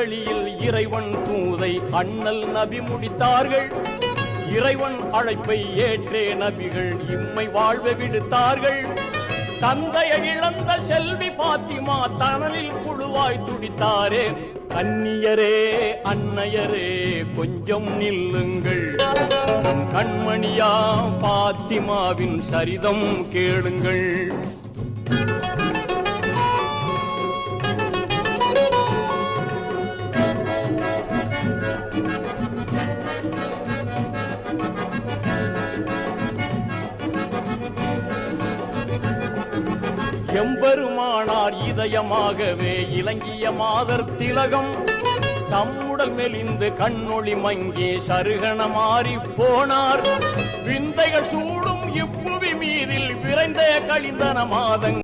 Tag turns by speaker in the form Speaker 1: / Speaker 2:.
Speaker 1: விண்வெளியில் இறைவன் தூதை அண்ணல் நபி முடித்தார்கள். இறைவன் அழைப்பை ஏற்றே நபிகள் இம்மை வாழ்வை விடுத்தார்கள். தந்தையை இழந்த செல்வி பாத்திமா தனலில் புழுவாய் துடித்தாரே. கன்னியரே அன்னையரே கொஞ்சம் நில்லுங்கள், கண்மணியா பாத்திமாவின் சரிதம் கேளுங்கள். எம்பெருமானார் இதயமாகவே இலங்கிய மாதர் திலகம் தம்முடல் மெலிந்து கண்ணொளி மங்கி சருகண மாறி போனார். விந்தைகள் சூடும் இப்புவி மீதில் விரைந்தே கழிந்தன மாதங்கள்.